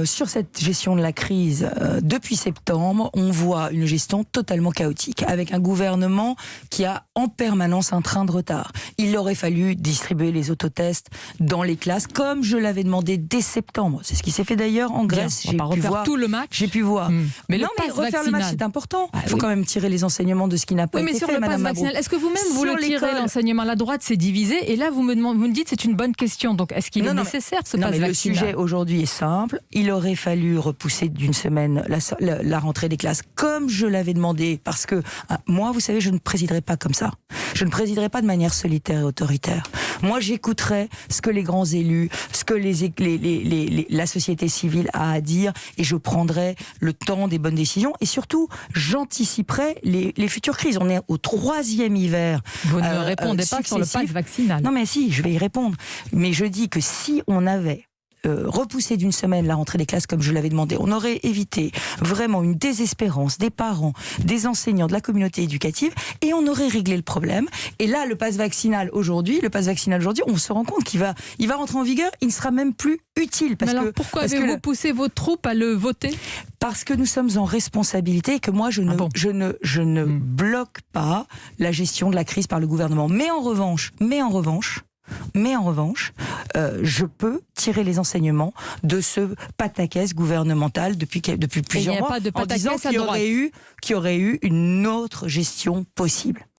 Sur cette gestion de la crise, depuis septembre, on voit une gestion totalement chaotique, avec un gouvernement qui a en permanence un train de retard. Il aurait fallu distribuer les autotests dans les classes, comme je l'avais demandé dès septembre. C'est ce qui s'est fait d'ailleurs en Grèce. On va pas refaire tout le match. J'ai pu voir. Mais non, mais refaire le match, c'est important. Il faut quand même tirer les enseignements de ce qui n'a pas été mais sur fait, le pass Madame vaccinal, est-ce que vous-même vous Sur le tirez, l'enseignement? La droite s'est divisée, et là vous me dites c'est une bonne question. Donc est-ce qu'il est nécessaire ce pass vaccinal? Le sujet aujourd'hui est simple. Il aurait fallu repousser d'une semaine la rentrée des classes, comme je l'avais demandé, parce que moi, vous savez, je ne présiderai pas comme ça. Je ne présiderai pas de manière solitaire et autoritaire. Moi, j'écouterai ce que les grands élus, ce que la société civile a à dire, et je prendrai le temps des bonnes décisions, et surtout, j'anticiperai les futures crises. On est au 3e hiver. Vous ne répondez pas sur le pass vaccinal. Non, mais si, je vais y répondre. Mais je dis que si on avait repousser d'une semaine la rentrée des classes comme je l'avais demandé, on aurait évité vraiment une désespérance des parents, des enseignants, de la communauté éducative, et on aurait réglé le problème. Et là, le pass vaccinal aujourd'hui, on se rend compte qu'il va rentrer en vigueur, il ne sera même plus utile. Pourquoi avez-vous poussé vos troupes à le voter? Parce que nous sommes en responsabilité et que moi, je ne bloque pas la gestion de la crise par le gouvernement. Mais en revanche, je peux tirer les enseignements de ce pataquès gouvernemental depuis plusieurs mois, en disant qu'il y aurait eu une autre gestion possible.